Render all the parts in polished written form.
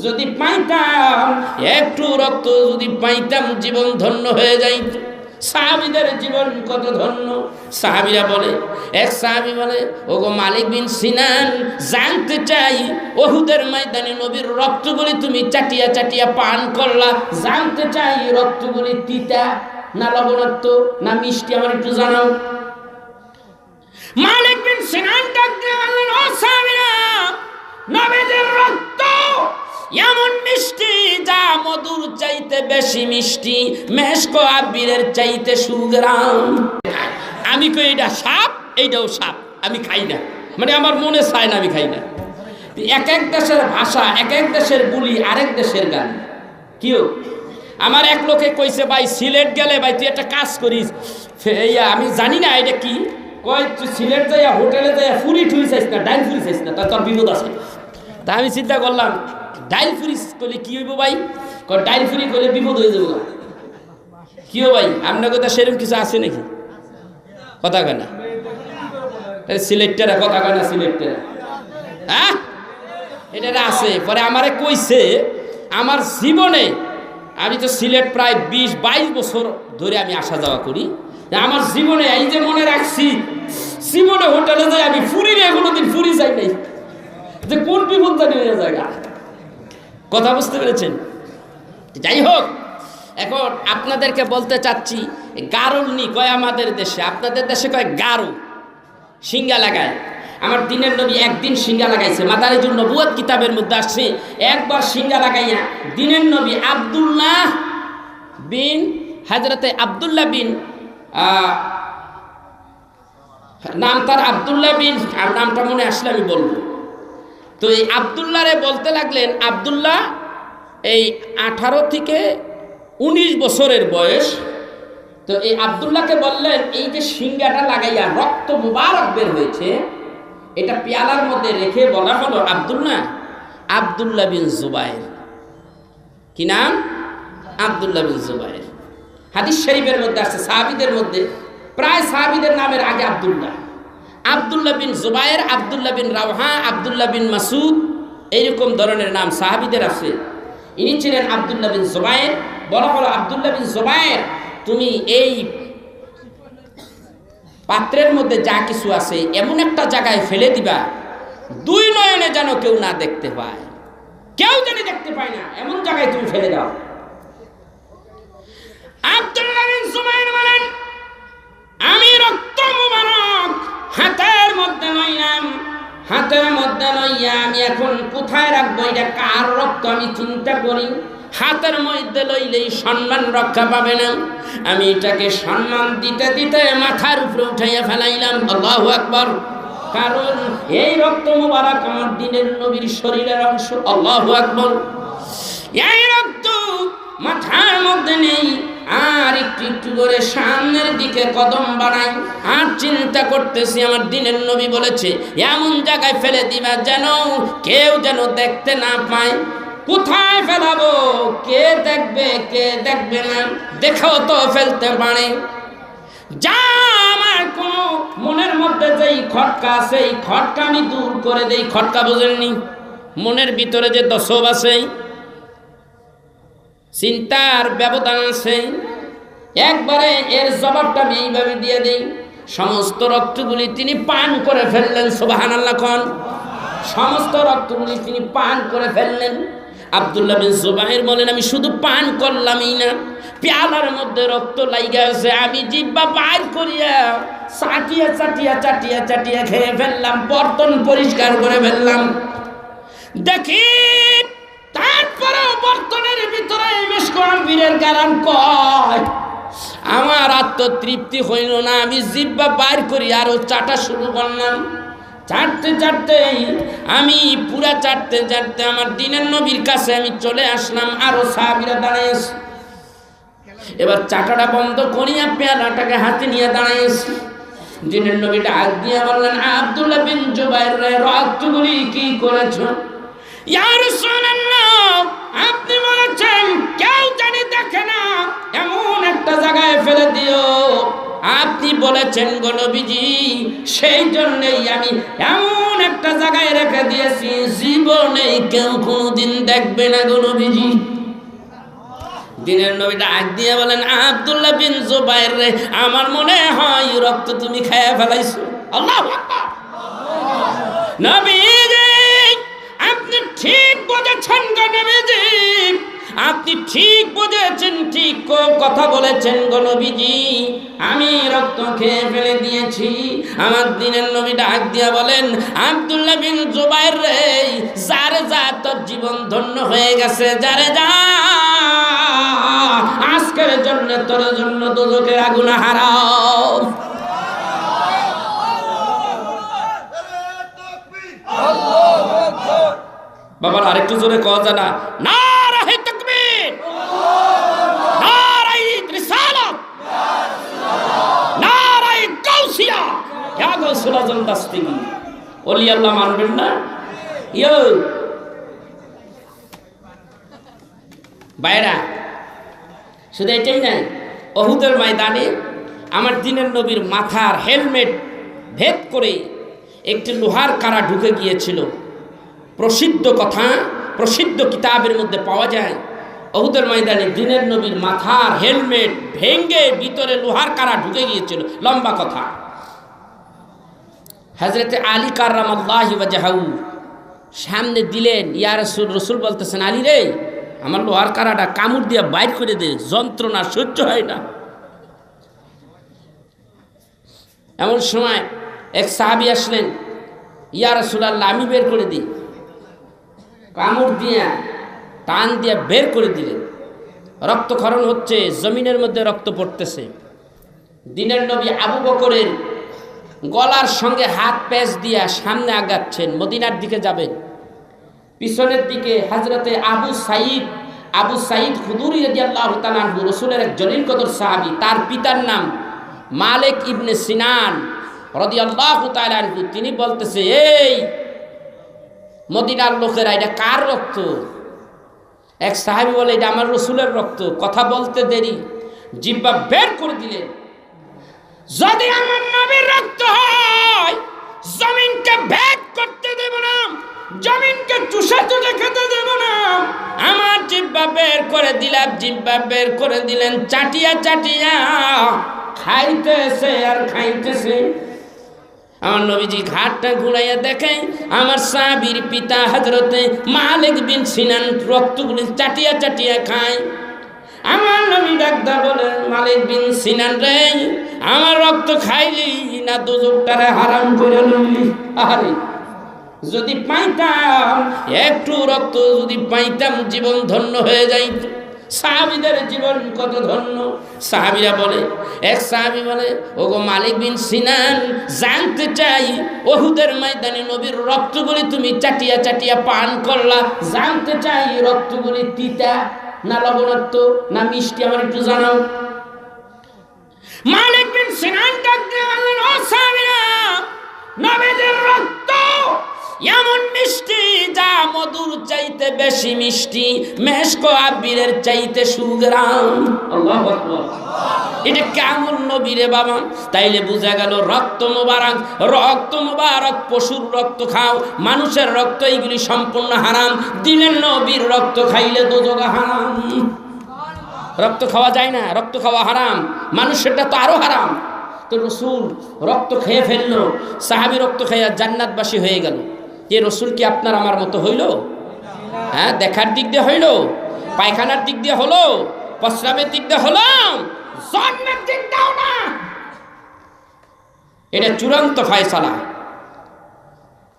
যদি পাইতাম, একটু রক্ত যদি পাইতাম, জীবন ধন্য হয়ে যাইত। সাহাবীদের জীবন কত ধন্য। সাহাবীরা বলে, এক সাহাবী বলে, ওগো মালিক বিন সিনান, জানতে চাই উহুদের ময়দানে নবীর রক্তগুলি তুমি চাটিয়া চাটিয়া পান করলা, জানতে চাই রক্তগুলি তিতা না লবণাক্ত না মিষ্টি, আমার একটু জানাও। মালিক বিন সিনান ডাক দিয়ে বললেন, ও সাহাবীরা, নবীদের রক্ত এমন মিষ্টি যা মধুর চাইতে বেশি মিষ্টি, মেশক আবিরের চাইতে সুগ্রাম। আমি কই এটা সাপ, এইটাও সাপ, আমি খাই না, মানে আমার মনে চায় না, আমি খাই না। এক এক দেশের ভাষা, এক এক দেশের বুলি, আরেক দেশের গান। কিও আমার এক লোকে কইছে, ভাই সিলেট গেলে ভাই তুই একটা কাজ করিস, আমি জানি না এটা কি কয়, তুই সিলেট যাইয়া হোটেলে যাইয়া ফুরি ঠুই চাইস না, ডাইল ফুরি চাইস না, তোর বিপদ আছে। তা আমি চিন্তা করলাম, ডাইল ফুরি করলে কি হইব ভাই? ডাইল ফুরি করলে বিপদ হয়ে যাবো। কিও ভাই, আপনার কথা সেরকম কিছু আছে নাকি? কথা কয় না সিলেক্টারা, কথা কয় না সিলেক্টারা, হ্যাঁ এটা আছে। পরে আমারে কইছে, আমার জীবনে, আমি তো সিলেট প্রায় 20-22 বছর ধরে আমি আসা যাওয়া করি, আমার জীবনে এই যে মনে রাখছি, জীবনে হোটেলে যাই আমি ফুরি রে, কোনোদিন ফুরি যাই নাই, যে কোন বিপদটা নিয়ে জায়গা। কথা বুঝতে পেরেছেন? যাই হোক, এখন আপনাদেরকে বলতে চাচ্ছি, গারুলনি কয় আমাদের দেশে, আপনাদের দেশে কয় গারু, সিঙ্গা লাগায়। আমার দিনের নবী একদিন সিঙ্গা লাগাইছে, মাদারিজুন নবুয়ত কিতাবের মধ্যে আসছে, একবার সিঙ্গা লাগাইয়া দিনের নবী আব্দুল্লাহ বিন হযরতে আব্দুল্লাহ বিন নাম তার আব্দুল্লাহ বিন, নামটা মনে আসলে আমি বলবো। তো এই আব্দুল্লাহরে বলতে লাগলেন, আব্দুল্লাহ এই 18 থেকে 19 বছরের বয়স। তো এই আব্দুল্লাহকে বললেন, এই যে সিঙ্গাটা লাগাইয়া রক্ত মুবারক বের হয়েছে, এটা পেয়ালার মধ্যে রেখে বলা হলো আব্দুল্লাহ, আব্দুল্লাহ বিন জুবায়ের। কি নাম? আব্দুল্লাহ বিন জুবায়ের। হাদিস শরীফের মধ্যে আসছে, সাহাবীদের মধ্যে প্রায় সাহাবীদের নামের আগে আব্দুল্লাহ, আব্দুল্লাহ বিন জুবায়ের, আব্দুল্লাহ বিন রাওহা, আব্দুল্লাহ বিন মাসুদ, এইরকম ধরনের নাম সাহাবীদের আছে। ইনি ছিলেন আব্দুল্লাহ বিন জুবায়ের। বলা হলো, আব্দুল্লাহ বিন জুবায়ের, তুমি এই পাত্রের মধ্যে যা কিছু আছে এমন একটা জায়গায় ফেলে দিবা, 2 নয়নে যেন কেউ না দেখতে পায়, কেউ যেন দেখতে পায় না, এমন জায়গায় তুমি ফেলে দাও। আব্দুল্লাহ বিন জুবায়ের বলেন, আমি রক্ত মুবারক হাতের মধ্যে লইলাম, হাতের মধ্যে লইয়া আমি এখন কোথায় রাখবো, এটা কার রক্ত আমি চিন্তা করি। হাতের মধ্যে লইলেই সম্মান রক্ষা পাবে না, আমি এটাকে সম্মান দিতে দিতে মাথার উপরে উঠাইয়া ফেলাইলাম। আল্লাহু আকবার। কারণ এই রক্ত মুবারক আমার দিনের নবীর শরীরের অংশ। আল্লাহু আকবার। এই রক্ত মাথার মধ্যে নেই, আর একটু একটু করে সামনের দিকে কদম বাড়াই, আর চিন্তা করতেছি আমার দিনের নবী বলেছে এমন জায়গায় ফেলে দিবা যেন কেউ যেন দেখতে না পায়। কোথায় ফেলাবো, কে দেখবে কে দেখবে না, দেখেও তো ফেলতে পারে। যা আমার কোনো মনের মধ্যে যেই খটকা আছে, এই খটকা আমি দূর করে দেই। খটকা বোঝেননি? মনের ভিতরে যে দশব আছে, চিন্তার ব্যবধান আছে, একবারে এর জবাবটা আমি এইভাবে দিয়ে দিই। সমস্ত রক্তগুলি তিনি পান করে ফেললেন। সুবহানাল্লাহ কোন? সমস্ত রক্তগুলি তিনি পান করে ফেললেন। আব্দুল্লাহ বিন জুবায়ের বলেন, আমি শুধু পান করলামই না, পেয়ালার মধ্যে রক্ত লাইগা আছে, আমি জিহ্বা বাইর করিয়া চাটিয়া চাটিয়া চাটিয়া চাটিয়া খেয়ে ফেললাম, বর্তন পরিষ্কার করে ফেললাম। দেখি তারপরেও বর্তনের ভিতরে মেশকোয়াম্বীরের গারান কয়, আমার আত্মতৃপ্তি হইল না, আমি জিহ্বা বাইর করি আরো চাটা শুরু করলাম। চাটতে চাটতেই আমি পুরা চাটতে চাটতে আমার দিনের নবীর কাছে আমি চলে আসলাম। আরো সাহাবীরা দাঁড়িয়েছে। এবার চাটাটা বন্ধ করিয়া পেয়ালাটাকে হাতে নিয়ে দাঁড়িয়েছি। দিনের নবীটা হাত দিয়ে বললেন, আব্দুল্লাহ বিন জুবায়ের, রক্তগুলি কি করেছো? ইয়া রাসূলুল্লাহ, আপনি বলেছেন কেউ জানি দেখে না, এমন একটা জায়গায় ফেলে দিও। আপনি বলেছেন গো নবীজি, সেই জন্যই আমি এমন একটা জায়গায় রেখে দিয়েছি, জীবনে কেউ কোনোদিন দেখবে না গো নবীজি। দিনের নবী ডাক দিয়ে বলেন, আব্দুল্লাহ বিন জুবাইর রে, আমার মনে হয় রক্ত তুমি খেয়ে ফেলাইছো। আল্লাহু আকবার। নবীজি আপনি ঠিক বুঝেছেন গো নবীজি, আপনি ঠিক বুঝেছেন, ঠিক কথা বলেছেন গো নবীজি, আমি রক্ত খেয়ে ফেলে দিয়েছি। আমার দিনের নবী ডাক দিয়া বলেন, আব্দুল্লাহ বিন জুবাইর রে, যারে যা তোর জীবন ধন্য হয়ে গেছে, যারে যা আজকের জন্য তোর জন্য দোজখের আগুন হারাম। বাবার আরেকটু জোরে কওয়া যায় না? নারায়ে তাকবীর, নারায়ে রিসালাত, নারায়ে গাউসিয়া, ইয়া গাউসুল আজম দাস্তিগি। ওলি আল্লাহ মানবেন না? ইয়ো বাইরা, শুধু এটাই নাই, উহুদের ময়দানে আমার দিনের নবীর মাথার হেলমেট ভেদ করে একটি লোহার কারা ঢুকে গিয়েছিল। প্রসিদ্ধ কথা, প্রসিদ্ধ কিতাবের মধ্যে পাওয়া যায়, উহুদের ময়দানে দিনের নবীর মাথার হেলমেট ভেঙ্গে ভিতরে লোহার কারা ঢুকে গিয়েছিল। লম্বা কথা। হযরতে আলী কাররামাল্লাহু ওয়াজহাহু সামনে দিলেন, ইয়া রাসূল, রাসূল বলতেছেন, আলী রে, আমার লোহার কারাটা কামড় দিয়ে বাইর করে দে, যন্ত্রণা সহ্য হয় না। এমন সময় এক সাহাবী আসলেন, ইয়া রাসূলুল্লাহ, আমি বের করে দিই। কামড় দিয়া টান দিয়া বের করে দিলেন। রক্তক্ষরণ হচ্ছে, জমিনের মধ্যে রক্ত পড়তেছে। দিনের নবী আবু বকরের গলার সঙ্গে হাত প্যাঁচ দিয়া সামনে আগাচ্ছেন, মদিনার দিকে যাবেন। পিছনের দিকে হযরতে আবু সাঈদ খুদরি রাদিয়াল্লাহু তাআলা আনহু, রাসূলের এক জলিল কদর সাহাবী, তার পিতার নাম মালিক ইবনে সিনান রাদিয়াল্লাহু তাআলা আনহু। তিনি বলতেছে, এই মদিনার লোকেরা, এটা কার রক্ত? এক সাহাবী বলে, এটা আমার রাসূলের রক্ত। কথা বলতে দেরি, জিহ্বা বের করে দিলেন, যদি আমার নবীর রক্ত হয়, জমিনকে ভেদ করতে দেব না, জমিনকে চুষে চুষে খেতে দেব না। আমার জিহ্বা বের করে দিলাম, জিহ্বা বের করে দিলেন, চাটিয়া চাটিয়া খাইতেছে আর খাইতেছে। আমার নবীজি ঘাটটা ঘুরাইয়া দেখে আমার সাহাবীর পিতা হযরতে মালিক বিন সিনান রক্তগুলি চাটিয়া চাটিয়া খায়। আমার নবী ডাকদা বলে, মালিক বিন সিনান রে, আমার রক্ত খাইলি না দোজখটারে হারাম করে লইলি? আরে যদি পাইতাম, একটু রক্ত যদি পাইতাম, জীবন ধন্য হয়ে যাইত। সাহাবীদের জীবন কত ধন্য। সাহাবীরা বলে, এক সাহাবী বলে, ওগো মালিক বিন সিনান, জানতে চাই উহুদের ময়দানে নবীর রক্তগুলি তুমি চাটিয়া চাটিয়া পান করলা, জানতে চাই রক্তগুলি তিতা না লবণাক্ত না মিষ্টি, আমার একটু জানাও। মালিক বিন সিনান ডাক দিয়ে বললেন, ও সাহাবীরা, নবীদের রক্ত এমন মিষ্টি যা মধুর চাইতে বেশি মিষ্টি, মেশক আবিরের চাইতে সুগ্রাম। আল্লাহু আকবার। এটা কেমন নবী রে বাবা? তাইলে বোঝা গেল রক্ত মোবারক, রক্ত মোবারক, পশুর রক্ত খাও, মানুষের রক্ত, এইগুলি সম্পূর্ণ হারাম। দিনের নবীর রক্ত খাইলে দোজখ হারাম। রক্ত খাওয়া যায় না, রক্ত খাওয়া হারাম, মানুষেরটা তো আরো হারাম। তো রাসূল রক্ত খেয়ে ফেললো, সাহাবী রক্ত খাইয়া জান্নাতবাসী হয়ে গেল। যে রাসূল কি আপনার আমার মতো হইল? হ্যাঁ, দেখার দিক দিয়ে হইল, পায়খানার দিক দিয়ে হলো, প্রস্রাবের দিক দিয়ে হলো, জন্মের দিক দাও না। এটা চূড়ান্ত ফয়সালা,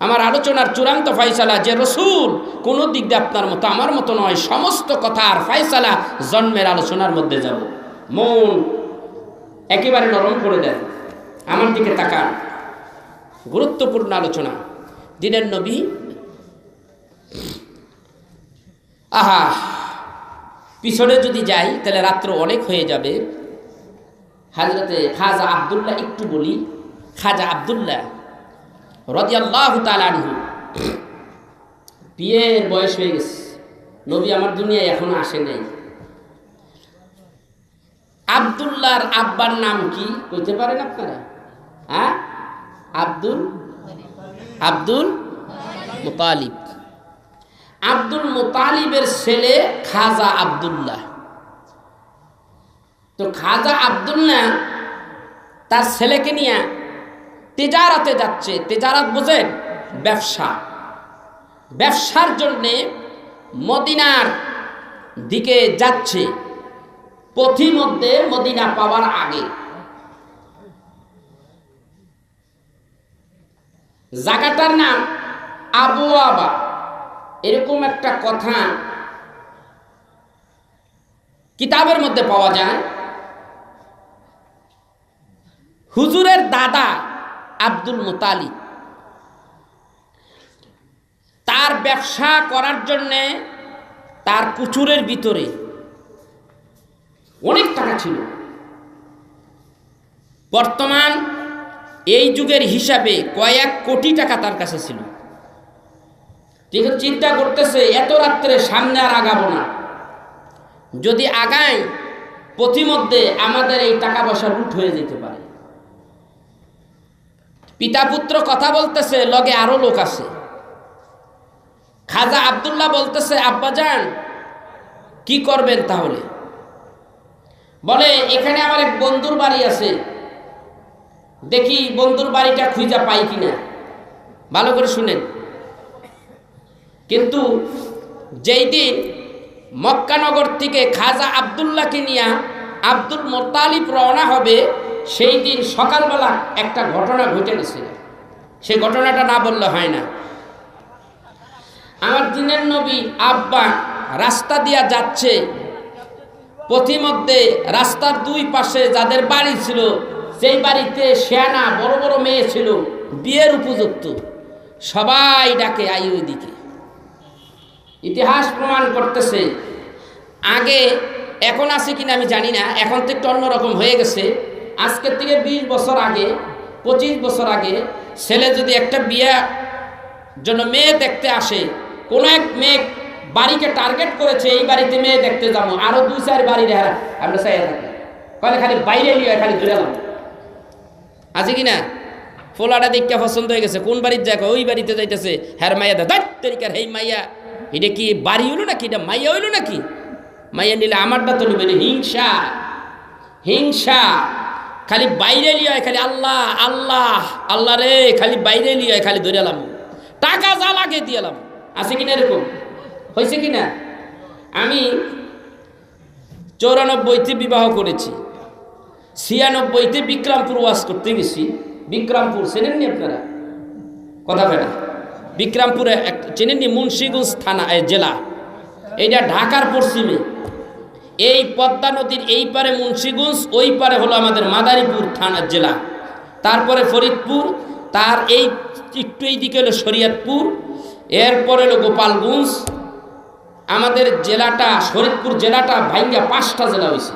আমার আলোচনার চূড়ান্ত ফয়সালা যে রাসূল কোনো দিক দিয়ে আপনার মতো আমার মতো নয়। সমস্ত কথার ফয়সালা জন্মের আলোচনার মধ্যে যাব। মন একেবারে নরম করে দেন, আমার দিকে তাকান। গুরুত্বপূর্ণ আলোচনা। দিনের নবী, আহা, পিছনে যদি যাই তাহলে রাত্র অনেক হয়ে যাবে। হযরতে খাজা আব্দুল্লাহ, একটু বলি, খাজা আব্দুল্লাহ রাদিয়াল্লাহু তাআলা আনহু, বিয়ের বয়স হয়ে গেছে, নবী আমার দুনিয়ায় এখনো আসে নাই। আব্দুল্লাহর আব্বার নাম কি কইতে পারেন আপনারা? হ্যাঁ, আব্দুল মুতালিব। আব্দুল মুতালিবের ছেলে খাজা আব্দুল্লাহ। তো খাজা আব্দুল্লাহ তার ছেলেকে নিয়ে তেজারাতে যাচ্ছে। তেজারাত বোঝেন? ব্যবসা। ব্যবসার জন্যে মদিনার দিকে যাচ্ছে। পথিমধ্যে মদিনা পাওয়ার আগে জায়গাটার নাম আবওয়াবা, এরকম একটা কথা কিতাবের মধ্যে পাওয়া যায়। হুজুরের দাদা আব্দুল মুতালিব তার ব্যবসা করার জন্যে তার কুচুরের ভিতরে অনেক টাকা ছিল। বর্তমান এই যুগের হিসাবে কয়েক কোটি টাকা তার কাছে ছিল। ঠিক চিন্তা করতেছে এত রাত্রে সামনে আর আগাবো না, যদি আগাই পথিমধ্যে আমাদের এই টাকা পয়সা লুট হয়ে যেতে পারে। পিতা পুত্র কথা বলতেছে, লগে আরো লোক আছে। খাজা আব্দুল্লাহ বলতেছে, আব্বাজান কি করবেন তাহলে? বলে এখানে আমার এক বন্ধুর বাড়ি আছে, দেখি বন্ধুর বাড়িটা খুঁজা পাই কিনা। ভালো করে শুনেন। কিন্তু যেই দিন মক্কানগর থেকে খাজা আব্দুল্লাহকে নিয়ে আব্দুল মুত্তালিব রওনা হবে, সেই দিন সকালবেলা একটা ঘটনা ঘটে গেছিল। সেই ঘটনাটা না বললে হয় না। আমার দিনের নবী আব্বা রাস্তা দিয়া যাচ্ছে, পথিমধ্যে রাস্তার দুই পাশে যাদের বাড়ি ছিল, সেই বাড়িতে শেয়ানা বড় বড় মেয়ে ছিল, বিয়ের উপযুক্ত। সবাই ডাকে আই ওইদিকে। ইতিহাস প্রমাণ করতেছে, আগে এখন আছে কিনা আমি জানি না, এখন তো একটু অন্যরকম হয়ে গেছে। আজকের থেকে 20 বছর আগে, 25 বছর আগে ছেলে যদি একটা বিয়ে জন্য মেয়ে দেখতে আসে, কোন এক মেয়ে বাড়িকে টার্গেট করেছে, এই বাড়িতে মেয়ে দেখতে যাবো, আরো 2-4 বাড়ি রেহারা আমরা চাইয়া থাকি, কলে খালি বাইরে নিয়ে খালি ধরে যাবো। আছে কিনা? ফোলাটা দেখতে পছন্দ হয়ে গেছে, কোন বাড়ির জায়গা, ওই বাড়িতে যাইতেছে। হ্যাঁ মাইয়া তরিকার হেই মাইয়া, এটা কি বাড়ি হইলো নাকি, এটা মাইয়া হইলো নাকি? মাইয়া নিলে আমারটা তো নেবে। হিংসা, হিংসা। খালি বাইরে লিয়ে খালি আল্লাহ আল্লাহ আল্লাহ রে, খালি বাইরে লিয়ে খালি ধরে এলাম, টাকা যা লাগে দিয়ে এলাম। আছে কিনা এরকম? হয়েছে কিনা? আমি 94তে বিবাহ করেছি, 96তে বিক্রমপুর ওয়াজ করতে গেছি। বিক্রমপুর চেনেননি আপনারা? কথা বেড়া বিক্রমপুরে চেনেননি? মুন্সিগঞ্জ থানা জেলা, এইটা ঢাকার পশ্চিমে। এই পদ্মা নদীর এই পারে মুন্সিগঞ্জ, ওই পারে হলো আমাদের মাদারীপুর থানা জেলা, তারপরে ফরিদপুর, তার এই একটু এই দিকে হলো শরীয়তপুর, এরপরে হলো গোপালগঞ্জ। আমাদের জেলাটা ফরিদপুর জেলাটা ভাঙ্গা 5টা জেলা হয়েছে।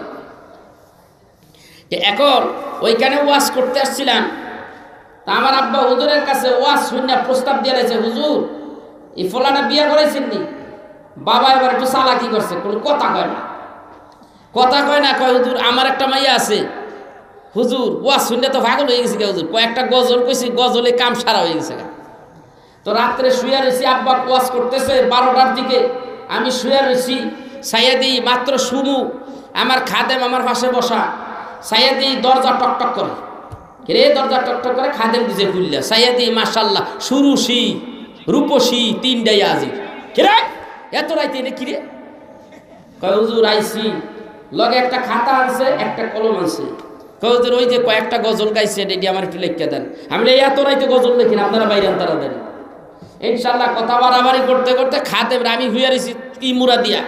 এখন ওইখানে ওয়াজ করতে আসছিলাম, তা আমার আব্বা হুজুরের কাছে ওয়াজ শুনে প্রস্তাব দিয়ে রয়েছে, হুজুর এই ফলাটা বিয়ে করাইছেন নি? বাবা এবার একটু চালাকি করছে, কোনো কথা কয় না, কথা কয় না। কয় হুজুর আমার একটা মাইয়া আছে। হুজুর ওয়াজ শুনলে তো পাগল হয়ে গেছে, হুজুর কয়েকটা গজল কইছি, গজলে কাম সারা হয়ে গেছে। তো রাত্রে শুয়ে রয়েছি, আব্বা ওয়াজ করতেছে 12টার দিকে, আমি শুয়ে রয়েছি, ছাইয়া দিই মাত্র শুরু, আমার খাদেম আমার পাশে বসা, ছাইয়া দিই দরজা টকটক করে, রে দরজা টকটক করে, খাদেম দিছে খুললা, ছাইয়া দিই মাশাল্লাহ সুরুষি রূপসী 3টাই আজি। কিরে এত রাইতে এনে কিরে? কয় হুজুর আইসি, লগে একটা খাতা আছে, একটা কলম আছে। কয় হুজুর ওই যে কয়েকটা গজল গাইছে, এটি আমার একটু লিখে দেন। আমি এত রাইতে গজল লিখি না, আপনারা বাইরে তারা দেন। ইনশাল্লাহ কথা বাড়াবাড়ি করতে করতে খাদেম, আমি হুইয়া রয়েছি কি মুরা দিয়া,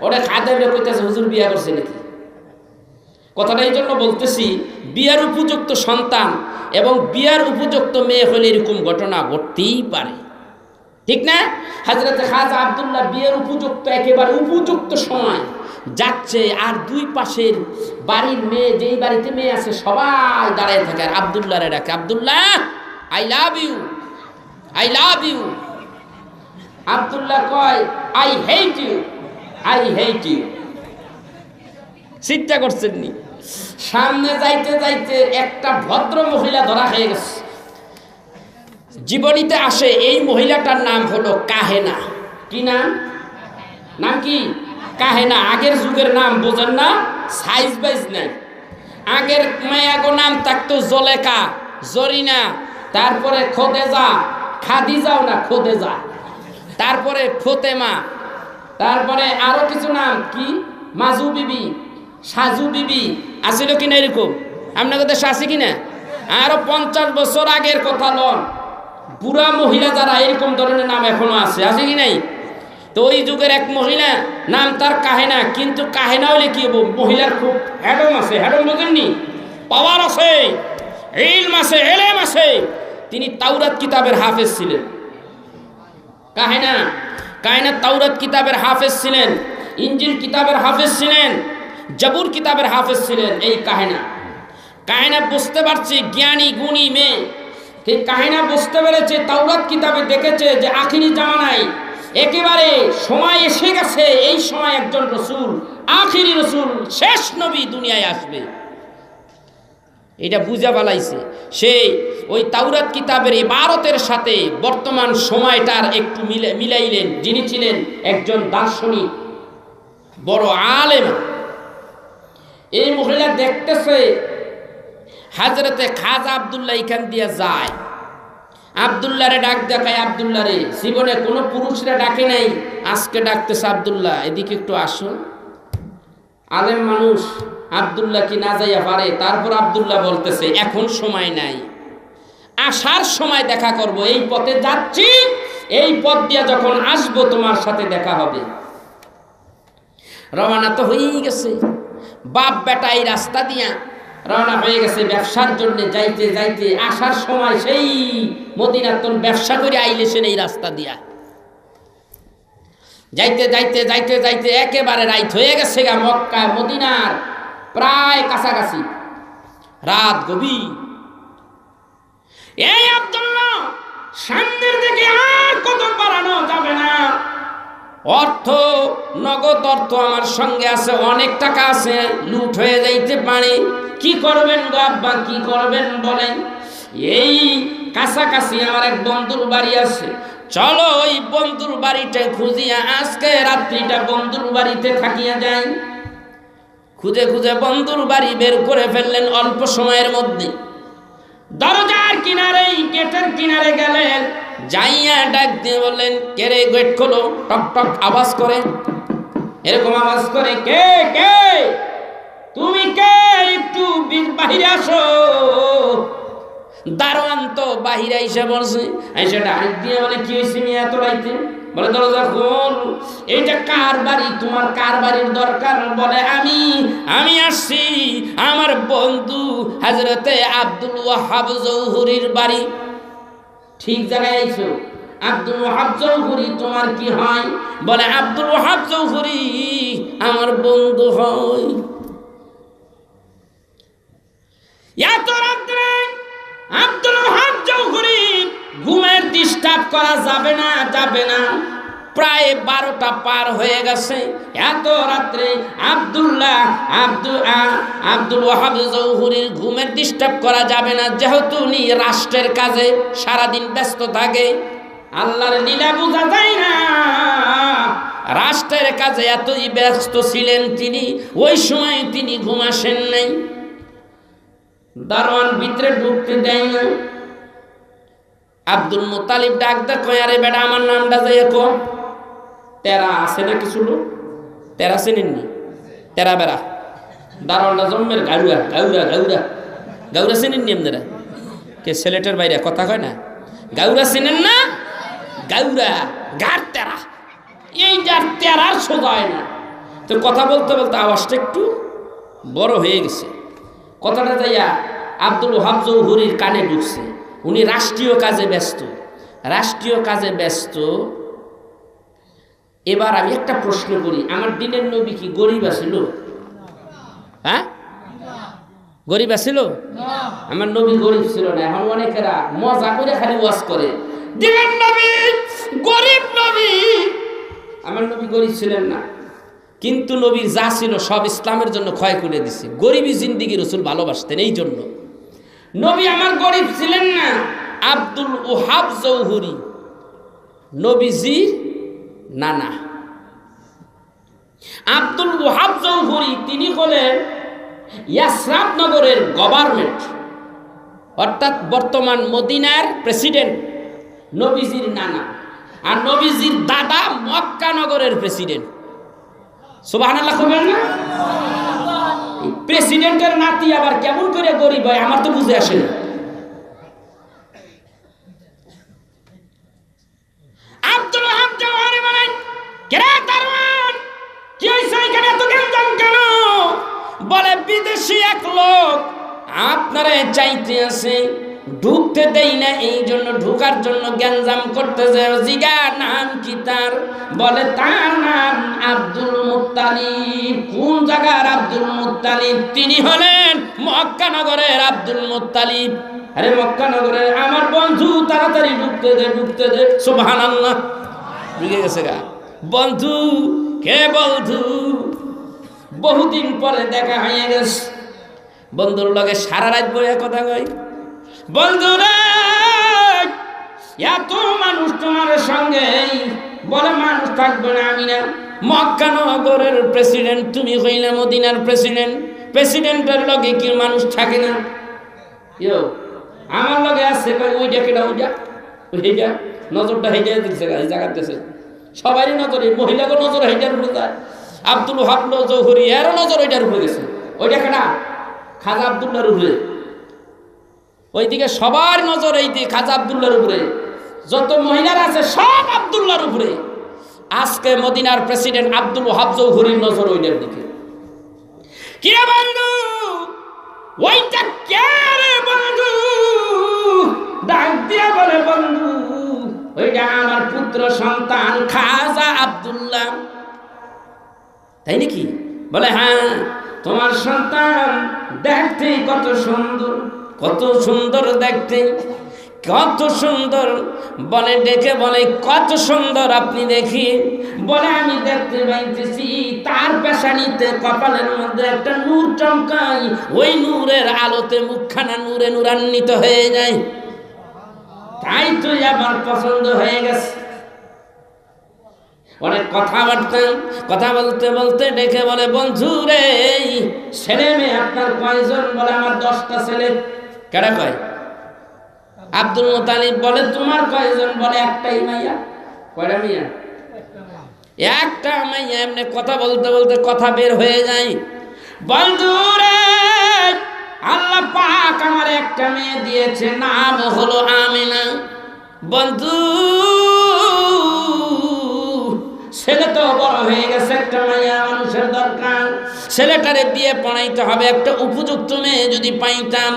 ওরা খাদেম কইতেছে হুজুর বিয়া করছে নাকি। কথাটা এই জন্য বলতেছি, বিয়ার উপযুক্ত সন্তান এবং বিয়ার উপযুক্ত মেয়ে হলে এরকম ঘটনা ঘটতেই পারে, ঠিক না? হযরত খাজা আব্দুল্লাহ বিয়ের উপযুক্ত একেবারে উপযুক্ত সময় যাচ্ছে, আর দুই পাশের বাড়ির মেয়ে, যেই বাড়িতে মেয়ে আছে সবাই দাঁড়ায় থাকে, আর আব্দুল্লাহরে ডাকে, Abdullah I love you, I love you. Abdullah কয় I hate you, I hate you. চিন্তা করছেন নি? সামনে যাইতে যাইতে একটা ভদ্র মহিলা ধরা হয়ে গেছে, জীবনীতে আসে এই মহিলাটার নাম হলো কাহেনা। কি নাম? নাম কি? কাহেনা। আগের যুগের নাম বোঝেন না, সাইজ বাইজ নাই। আগের মায়াগো নাম থাকতো জলেকা, জরিনা, তারপরে খোদেজা, খাদিজাও না খোদেজা, তারপরে ফতেমা, তারপরে আরো কিছু নাম কি মাজু বিবি, সাজু বিবি, আছিল কিনা এরকম? আপনাদের দেশে আছে কিনা? আরো 50 বছর আগের কথা লন, বুড়া মহিলা যারা এরকম ধরনের নাম এখনো আছে, আছে কি নাই? তো ওই যুগের এক মহিলা নাম তার কাহেনা, কিন্তু কাহেনা হলে কি হবো? মহিলার খুব হ্যাডম আছে, হ্যাডম বোঝেননি? পাওয়ার আছে, ইলম আছে, এলেম আছে। তিনি তাওরাত কিতাবের হাফেজ ছিলেন। কাহেনা, কাহেনা তাওরাত কিতাবের হাফেজ ছিলেন, ইনজিল কিতাবের হাফেজ ছিলেন, জাবুর কিতাবের হাফেজ ছিলেন। এই কাহেনা, কাহেনা বুঝতে পারছে, জ্ঞানী গুণী মেয়ে, এই কাহেনা বুঝতে পেরেছে, তাওরাত কিতাবে দেখেছে যে আখিরি জামানায় একেবারে সময় এসে গেছে, এই সময় একজন রসুল, আখিরি রসুল, শেষ নবী দুনিয়ায় আসবে। এটা বুঝা ফেলাইছে সে। ওই তাওরাত কিতাবের ইবারতের সাথে বর্তমান সময়টার একটু মিলাইলেন। যিনি ছিলেন একজন দার্শনিক, বড় আলেম। এই মহিলা দেখতেছে হাজরতে খাজা আব্দুল্লাহ এখান দিয়ে যায়, আব্দুল্লাহরে ডাক দেখায়। আব্দুল্লাহরে জীবনে কোনো পুরুষরা ডাকে নাই, আজকে ডাকতেছে, আব্দুল্লাহ এদিকে একটু আসো। আলেম মানুষ, আব্দুল্লাহ কি না যাইয়া পারে? তারপর আব্দুল্লাহ বলতেছে এখন সময় নাই, আসার সময় দেখা করব, এই পথে যাচ্ছি, এই পথ দিয়ে যখন আসবো তোমার সাথে দেখা হবে। রওনা তো হয়েই গেছে, বাপ বেটা এই রাস্তা দিয়া রওনা হয়ে গেছে ব্যবসার জন্য। যাইতে যাইতে আসার সময় সেই মদিনার ব্যবসা করে আইলেছেন এই রাস্তা দিয়া। যাইতে যাইতে যাইতে যাইতে একেবারে রাত হয়ে গেছে গা, মক্কা মদিনার প্রায় কাছাকাছি, রাত গভীর। এই আব্দুল্লাহ সামনের দিকে আর কদম বাড়ানো যাবে না, অর্থ নগদ অর্থ আমার সঙ্গে আছে, অনেক টাকা আছে, লুট হয়ে যাইতে পারে। কি করবেন গো আব্বা, কি করবেন বলেন? এই কাছাকাছি আমার এক বন্ধুর বাড়ি আছে, চলো ওই বন্ধুর বাড়িটা খুঁজিয়া আজকে রাত্রিটা বন্ধুর বাড়িতে থাকিয়া যাই। খুঁজে খুঁজে বন্ধুর বাড়ি বের করে ফেললেন অল্প সময়ের মধ্যে। দরজার কিনারে, গেটের কিনারে গেলেন, যাইয়া ডাক দিয়ে বললেন কে রে, গেট খোলো। টক টক আওয়াজ করে, এরকম আওয়াজ করে, কে কে তুমি, কে, একটু বাহিরে আসো। দারোয়ান তো বাহিরে এসে বলছে, এসে ডাক দিয়ে বলে কি হয়েছে মিয়া এত রাইতে? বলে দরজা খোল। এইটা কার বাড়ি, তোমার কার বাড়ির দরকার? বলে আমি আসছি আমার বন্ধু হযরতে আব্দুল ওয়াহাব জৌহরীর বাড়ি। ঠিক জায়গায় আইছো। আব্দুল ওয়াহাব জৌহরী তোমার কি হয়? বলে আব্দুল ওয়াহাব জৌহরী আমার বন্ধু হয়। এত রাত্রে আব্দুল ওয়াহাব জৌহরী ঘুমের ডিস্টার্ব করা যাবে না, যাবে না। প্রায় 12টা পার হয়ে গেছে। এত রাত্রে আব্দুল ওয়াহাব জৌহরীর ঘুমের ডিস্টার্ব করা যাবে না, যেহেতু উনি রাষ্ট্রের কাজে সারাদিন ব্যস্ত থাকে। আল্লাহর লীলা বোঝা যায় না। রাষ্ট্রের কাজে এতই ব্যস্ত ছিলেন তিনি, ওই সময় তিনি ঘুম আসেন নাই। দারোয়ান ভিতরে ঢুকতে দেয় না। আব্দুল মুত্তালিব ডাক দা, কয় আরে বেটা আমার নামটা যাইয়া কো। তেরা আছে না কিছু লোক, তেরা চেনেননি? তেরা বেড়া দারোয়ানটা জন্মের গাউরা গাউরা গাউরা গাউরা চেনেননি আপনারা? কে সিলেটের বাইরে কথা কয় না? গাউরা চেনেন না? গাউরা গার তেরা, এই যার তেরার সোজা হয় না। তো কথা বলতে বলতে আওয়াজটা একটু বড় হয়ে গেছে। কথাটা যাইয়া আব্দুল ওয়াহাব জৌহরীর কানে ঢুকছে। উনি রাষ্ট্রীয় কাজে ব্যস্ত, রাষ্ট্রীয় কাজে ব্যস্ত। এবার আমি একটা প্রশ্ন করি, আমার দিনের নবী কি গরিব আছিল? হ্যাঁ, গরিব আছিল? আমার নবী গরিব ছিল না। এখন অনেকেরা মজা করে খালি ওয়াজ করে, দিনের নবী গরিব নবী। আমার নবী গরিব ছিলেন না, কিন্তু নবীর যা ছিল সব ইসলামের জন্য ক্ষয় করে দিছে। গরিবী জিন্দিগি রাসূল ভালোবাসতেন, এই জন্য। নবী আমার গরিব ছিলেন না, আব্দুল ওহাব জৌহরি, নবীজির নানা। আব্দুল ওহাব জৌহরি তিনি হলেন ইয়াসরাব নগরের গভর্নমেন্ট, অর্থাৎ বর্তমান মদিনার প্রেসিডেন্ট নবীজির নানা। আর নবীজির দাদা মক্কা নগরের প্রেসিডেন্ট। সুবহানাল্লাহ কইবেন না? প্রেসিডেন্টের নাতি আবার কেমন করে গরিব হয় আমার তো বুঝে আসে না। আব্দুল ওহাব জৌহরি বলেন, কেরে দারওয়ান কি হইছে এখানে এত গঞ্জাম কেন? বলে বিদেশি এক লোক আপনারে চাইতে আছে, ঢুকতে দেই না, এই জন্য ঢুকার জন্য গ্যাঞ্জাম করতেছে। জিগা নাম কি তার? বলে তার নাম আব্দুল মুত্তালিব। কোন জায়গার আব্দুল মুত্তালিব? তিনি হলেন মক্কা নগরের আব্দুল মুত্তালিব। আরে মক্কা নগরের আমার বন্ধু, তাড়াতাড়ি ঢুকতে দে, ঢুকতে দে। সুবহানাল্লাহ, ঢুকে গেছে গা বন্ধু। কে বন্ধু? বহুদিন পরে দেখা হয়ে গেছে। বন্ধুর লগে সারা রাত বইয়া কথা কই। বন্ধুরা এত মানুষ তোমার সঙ্গে, বলে মানুষ থাকবে না আমি না। মক্কা নগরের প্রেসিডেন্ট তুমি, হইলে মদিনার প্রেসিডেন্ট। প্রেসিডেন্টের লগে কি মানুষ থাকে না? ইয়ো আমার লগে আছে কই ওইটা কেডা? ওইটা ওইটা নজরটা হেইটা দিচ্ছে, এই জায়গাতেছে সবারই নজরে, মহিলাকে নজর হেইটার উপরে যায়। আব্দুল ওহাব জৌহরি এরও নজর ওইটার উপরে গেছে। ওইটা কেডা? খাজা আব্দুল্লাহর উপরে। ওইদিকে সবার নজর এই দিকে খাজা আব্দুল্লাহর উপরে। যত মহিলারা আছে সব আব্দুল্লাহর উপরে। আজকে মদিনার প্রেসিডেন্ট আব্দুল ওহাব জৌহরির নজর ওইটার দিকে। কি রে বন্ধু, ওইটা কে রে বন্ধু? ডাক দিয়া বলে, বন্ধু ওইটা আমার পুত্র সন্তান খাজা আব্দুল্লাহ। তাই নাকি? বলে হ্যাঁ, তোমার সন্তান দেখতে কত সুন্দর, কত সুন্দর দেখতে, কত সুন্দর। বলে ডেকে বলে, কত সুন্দর আপনি দেখি। বলে আমি দেখতে পাইতেছি তার পেশানিতে কপালের মধ্যে একটা নূর চমকাই, ওই নূরের আলোতে মুখখানা নূরে নূরান্বিত হয়ে যায়। তাই তো আমার পছন্দ হয়ে গেছে। অনেক কথা বলতে বলতে ডেকে বলে, বন্ধু রে ছেলে মেয়ে আপনার কয়জন? বলে আমার 10টা ছেলে। কেডা কয়? Abdul Muttalib. বলে তোমার কয়জন? বলে একটাই মাইয়া। কয়টা মাইয়া? একটা মাইয়া। এমনি কথা বলতে বলতে কথা বের হয়ে যায়। বন্ধু রে আল্লাহ পাক আমার একটা মেয়ে দিয়েছে, নাম হলো আমিনা। বন্ধু ছেলে তো বড় হয়ে গেছে, একটা মাইয়া মানুষের দরকার। ছেলেটারে দিয়ে পড়াইতে হবে, একটা উপযুক্ত মেয়ে যদি পাইতাম।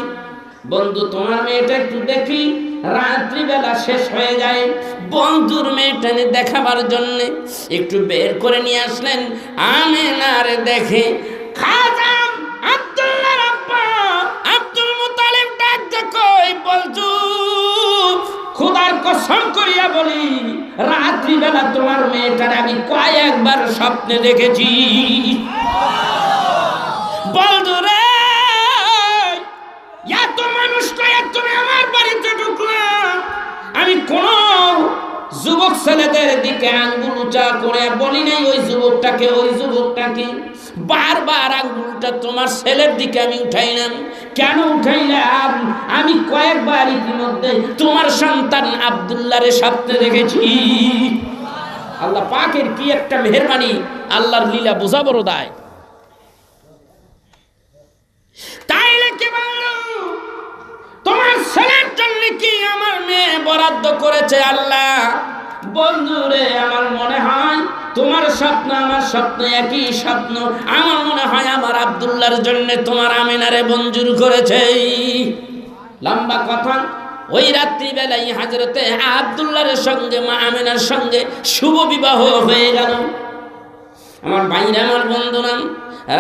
বন্ধু তোমার মেয়েটা একটু দেখি। রাত্রিবেলা শেষ হয়ে যায়, বন্ধুর মেয়েটা দেখাবার জন্য একটু বের করে নিয়ে আসলেন। আমিনার দেখে খাজা আব্দুল্লাহর আব্বা আব্দুল মুত্তালিব ডাক দেখো, বন্ধু খোদার কসম করিয়া বলি, রাত্রিবেলা তোমার মেয়েটার আমি কয়েকবার স্বপ্নে দেখেছি। বন্ধু রে এত মানুষ কয়ে তুমি আমার বাড়িতে ঢুকলাম, আমি কোন যুবক ছেলেদের দিকে আঙ্গুল উঁচা করে বলি নাই ওই যুবকটাকে। বারবার আঙ্গুলটা তোমার ছেলের দিকে আমি উঠাইলাম। কেন উঠাইলাম? আমি কয়েকবার ইতিমধ্যে তোমার সন্তান আব্দুল্লাহরে স্বপ্নে দেখেছি। আল্লাহ পাকের কি একটা মেহেরবানি, আল্লাহর লীলা বোঝা বড় দায়। তাইলে কি বললো, তোমার ছেলের জন্য কি আমার মেয়ে বরাদ্দ করেছে আল্লাহ? বন্ধুরে আমার মনে হয় তোমার স্বপ্ন আমার স্বপ্ন একই স্বপ্ন। আমার মনে হয় আমার আব্দুল্লাহর জন্য তোমার আমিনারে মঞ্জুর করেছে। লম্বা কথা। ওই রাত্রিবেলায় হযরতে আব্দুল্লাহর সঙ্গে মা আমিনার সঙ্গে শুভ বিবাহ হয়ে গেল। আমার ভাইরা, আমার বন্ধুরা,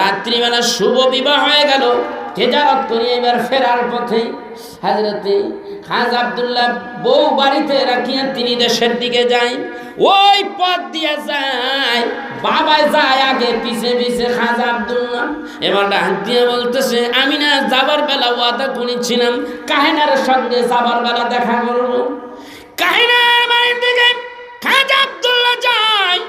রাত্রিবেলা শুভ বিবাহ হয়ে গেল। তেজারত করে এবার ফেরার পথে হযরতে খাজা আব্দুল্লাহ বউ বাড়িতে রাখিয়া তিনি দেশের দিকে যায়। ওই পথ দিয়ে যায়, বাবা যায় আগে, পিছে পিছে খাজা আব্দুল্লাহ। এবার ডাক দিয়ে বলতেছে, আমি না যাবার বেলা ওয়াদা করেছিলাম কাহেনার সঙ্গে যাবার বেলা দেখা করবো। কাহেনার বাড়ির দিকে খাজা আব্দুল্লাহ যায়।